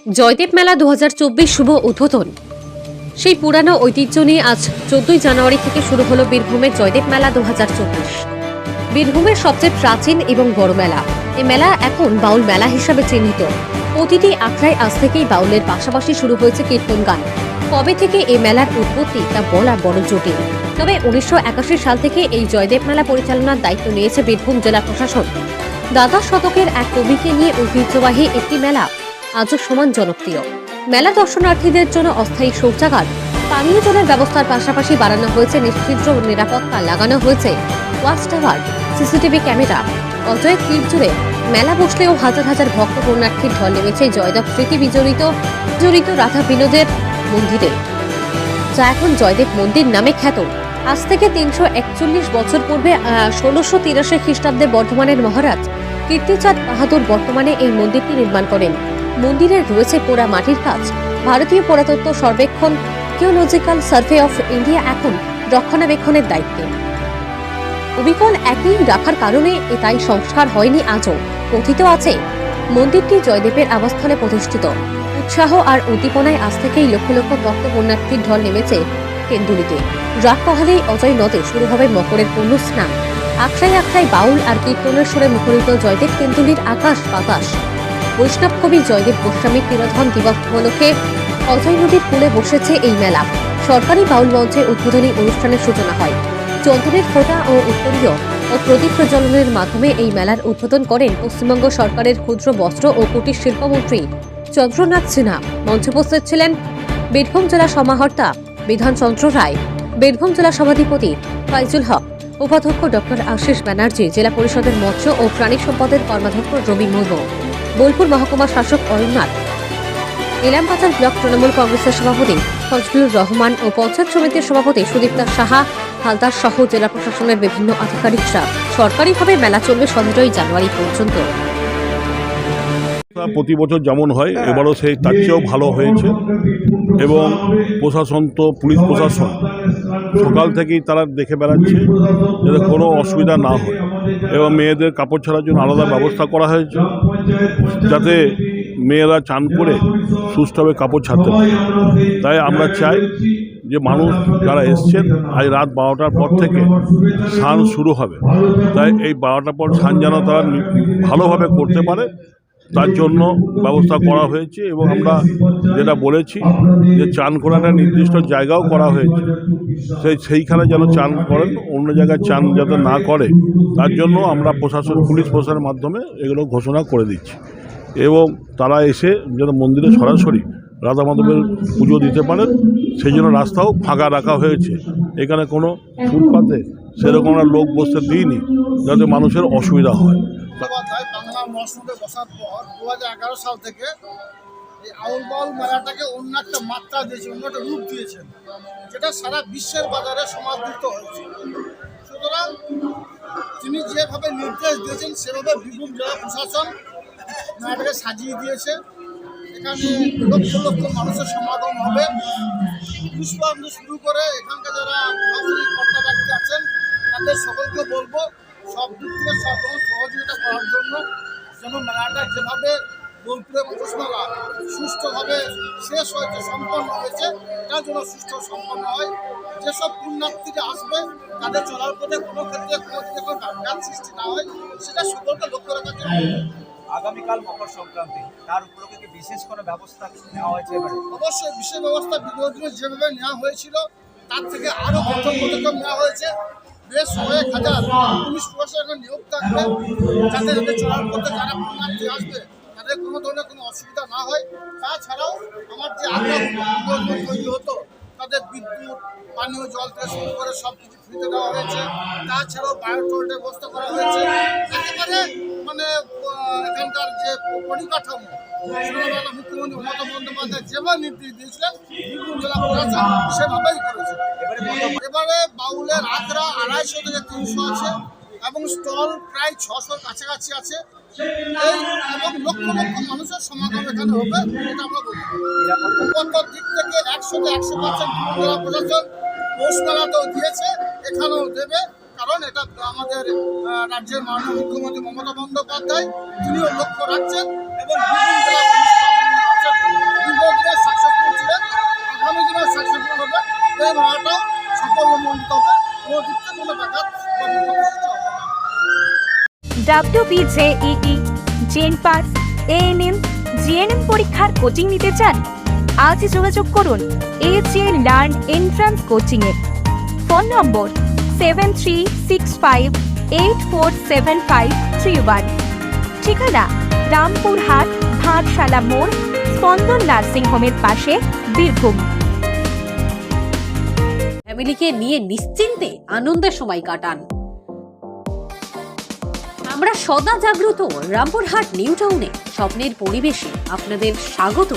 জয়দেব মেলা 2024 শুভ উদ্বোধন। সেই পুরানো ঐতিহ্য নিয়ে আজ 14 জানুয়ারি থেকে শুরু হলো বীরভূমের জয়দেব মেলা 2024। বীরভূমের সবচেয়ে প্রাচীন এবং বড় মেলা। এই মেলা এখন বাউল মেলা হিসাবে চিহ্নিত। প্রতিটি আখড়ায় আজ থেকেই বাউলের পাশাপাশি শুরু হয়েছে কীর্তন গান। কবে থেকে এই মেলার উৎপত্তি তা বলা বড় জটিল। তবে 1981 সাল থেকে এই জয়দেব মেলা পরিচালনার দায়িত্ব নিয়েছে বীরভূম জেলা প্রশাসন। দ্বাদশ শতকের এক কবিকে নিয়ে ঐতিহ্যবাহী একটি মেলা আজও সমান জনপ্রিয়। মেলা দর্শনার্থীদের জন্য অস্থায়ী শৌচাগার, পানীয় জলের ব্যবস্থার পাশাপাশি বাড়ানো হয়েছে নিশ্চিদ্র নিরাপত্তা, লাগানো হয়েছে watch tower, CCTV camera. Ajay দ্বীপ জুড়ে মেলা বসলেও হাজার হাজার ভক্ত পুণ্যার্থীর ঢল নেমেছে জয়দেব স্মৃতি বিজড়িত রাধা বিনোদের মন্দিরে, যা এখন জয়দেব মন্দির নামে খ্যাত। আজ থেকে 341 বছর পূর্বে 1683 খ্রিস্টাব্দে বর্ধমানের মহারাজ কীর্তিচাঁদ বাহাদুর বর্তমানে এই মন্দিরটি নির্মাণ করেন। মন্দিরে রয়েছে পোড়া মাটির কাজ। ভারতীয় পুরাতত্ত্ব সর্বেক্ষণ আর্কিওলজিক্যাল সার্ভে অফ ইন্ডিয়া এখন রক্ষণাবেক্ষণের দায়িত্বে। অবিকল একই রাখার কারণে তাই সংস্কার হয়নি আজও। কথিত আছে মন্দিরটি জয়দেবের আবাসস্থলে প্রতিষ্ঠিত। উৎসাহ আর উদ্দীপনায় আজ থেকেই লক্ষ লক্ষ ভক্ত পুণ্যার্থীর ঢল নেমেছে কেন্দুলিতে। রাত পহালেই অজয় নদে শুরু হবে মকরের পূর্ণ স্নান। আখড়ায় আখড়ায় বাউল আর কীর্তনের সুরে মুখরিত জয়দেব কেন্দুলির আকাশ বাতাস। বৈষ্ণব কবি জয়দেব গোস্বামীর তিরোধান দিবস উপলক্ষে অজয় নদীর কূলে বসেছে এই মেলা। সরকারি বাউল মঞ্চের উদ্বোধনী অনুষ্ঠানের সূচনা হয়। চন্দনের ফোঁটা ও উত্তরীয় ও প্রদীপ প্রজ্বলনের মাধ্যমে এই মেলার উদ্বোধন করেন পশ্চিমবঙ্গ সরকারের ক্ষুদ্র বস্ত্র ও কুটির শিল্পমন্ত্রী চন্দ্রনাথ সিনহা। মঞ্চে উপস্থিত ছিলেন বীরভূম জেলা সমাহর্তা বিধানচন্দ্র রায়, বীরভূম জেলা সভাধিপতি ফাইজুল হক, উপাধ্যক্ষ ডক্টর আশিস ব্যানার্জি, জেলা পরিষদের মৎস্য ও প্রাণী সম্পদের কর্মাধ্যক্ষ রবি মুর্মু, বোলপুর মহকুমা শাসক অরণ্যাথ, ইলামবাজার ব্লক তৃণমূল কংগ্রেসের সভাপতি ফজলুর রহমান ও পঞ্চায়েত সমিতির সভাপতি সুদীপ্তা সাহা হালদার সহ জেলা প্রশাসনের বিভিন্ন আধিকারিকরা। সরকারিভাবে মেলা চলবে 17 জানুয়ারি পর্যন্ত। প্রতি বছর যেমন হয় এবারও সেই তার চেয়েও ভালো হয়েছে এবং প্রশাসন তো পুলিশ প্রশাসন সকাল থেকেই তারা দেখে বেড়াচ্ছে যাতে কোনো অসুবিধা না হয় এবং মেয়েদের কাপড় ছাড়ার জন্য আলাদা ব্যবস্থা করা হয়েছে যাতে মেয়েরা চান করে সুষ্ঠুভাবে কাপড় ছাড়তে পারে। তাই আমরা চাই যে মানুষ যারা এসছেন আজ রাত 12টার পর থেকে স্নান শুরু হবে, তাই এই 12টার পর স্নান যেন তারা ভালোভাবে করতে পারে তার জন্য ব্যবস্থা করা হয়েছে এবং আমরা যেটা বলেছি যে চান করার একটা নির্দিষ্ট জায়গাও করা হয়েছে, সেইখানে যেন চান করেন, অন্য জায়গায় চান যাতে না করে তার জন্য আমরা প্রশাসন পুলিশ প্রশাসনের মাধ্যমে এগুলো ঘোষণা করে দিচ্ছি এবং তারা এসে যেন মন্দিরে সরাসরি রাধা মাধবের পুজো দিতে পারেন সেই জন্য রাস্তাও ফাঁকা রাখা হয়েছে। এখানে কোনো ফুটপাতে সেরকম আমরা লোক বসতে দিইনি যাতে মানুষের অসুবিধা হয়। বাংলা মহাসংঘে বসার পর 2011 সাল থেকে এই আউল বাউল মেলাটাকে অন্য একটা মাত্রা দিয়েছে, অন্য একটা রূপ দিয়েছেন, যেটা সারা বিশ্বের বাজারে সমাদৃত হয়েছে। সুতরাং তিনি যেভাবে নির্দেশ দিয়েছেন সেভাবে বীরভূম জেলা প্রশাসন মেলাটাকে সাজিয়ে দিয়েছে। এখানে লক্ষ লক্ষ মানুষের সমাগম হবে। পুষ্পাঞ্জলি শুরু করে এখানকার যারা প্রশাসনিক কর্তা ব্যক্তি আছেন তাদের সকলকে বলবো সব দিক থেকে সব সহযোগিতা করার জন্য, যেন মেলাটা যেভাবে বোলপুরে পৌষমেলা সুষ্ঠুভাবে শেষ হয়েছে, সম্পন্ন হয়েছে, তার জন্য সুষ্ঠু সম্পন্ন হয়। যেসব পুণ্যার্থীরা আসবে তাদের চলার পথে কোনো ক্ষেত্রে কোনো দিকে কোনো ব্যাঘাত সৃষ্টি না হয় সেটা সকলকে লক্ষ্য রাখার জন্য। আগামীকাল মকর সংক্রান্তি, তার উপলক্ষে কি বিশেষ কোনো ব্যবস্থা নেওয়া হয়েছে? অবশ্যই বিশেষ ব্যবস্থা বিগত দিনে যেভাবে নেওয়া হয়েছিল তার থেকে আরও কঠোর পদক্ষেপ নেওয়া হয়েছে। বেশ কয়েক হাজার পুলিশ প্রশাসনের নিয়োগ থাকবে যাতে যাতে চলার পথে যারা পুণ্যার্থী আসবে তাদের কোনো ধরনের কোনো অসুবিধা না হয়। তাছাড়াও আমার যে আগ্রহ তৈরি হতো তাদের বিদ্যুৎ, পানীয় জল থেকে শুরু করে সব কিছু ফ্রিতে দেওয়া হয়েছে। তাছাড়াও বায়োটয়লেটের ব্যবস্থা করা হয়েছে। একেবারে মানে এখানকার যে পরিকাঠামো মুখ্যমন্ত্রী মমতা বন্দ্যোপাধ্যায় যেভাবে নির্দেশ দিয়েছিলেন বীরভূম জেলা প্রশাসন সেভাবেই করেছে। এবারে বাউলের আখড়া 250 থেকে 300 আছে এবং স্টল প্রায় 600 কাছাকাছি আছে এবং লক্ষ লক্ষ মানুষের সমাগম এখানে হবে, এটা আমরা বলতে পারি। নিরাপত্তার দিক থেকে 100% জেলা প্রশাসন পৌষ মেলাতেও দিয়েছে, এখানেও দেবে, কারণ এটা আমাদের রাজ্যের মাননীয় মুখ্যমন্ত্রী মমতা বন্দ্যোপাধ্যায় তিনিও লক্ষ্য রাখছেন এবং বিভিন্ন জেলা পুলিশ সেই ভাড়াটাও সাফল্যমণ্ডিত হবে, কোনো দিক থেকে কোনো ব্যাঘাত বা বিঘ্ন সৃষ্টি হবে না। WPJEE, জেনপাস, ANM, GNM পরীক্ষার কোচিং নিতে চান? আজই যোগাযোগ করুন AJ লার্ন এন্ট্রান্স কোচিং এ। Phone number 7365847531। ঠিকানা রামপুরহাট, ভাটশালা মোড়, স্পন্দন নার্সিং হোমের পাশে, বীরভূম। ফ্যামিলিকে নিয়ে নিশ্চিন্তে আনন্দের সময় কাটান। আমরা সদা জাগ্রত রামপুরহাট নিউ টাউনে স্বপ্নের পরিবেশে আপনাদের স্বাগত।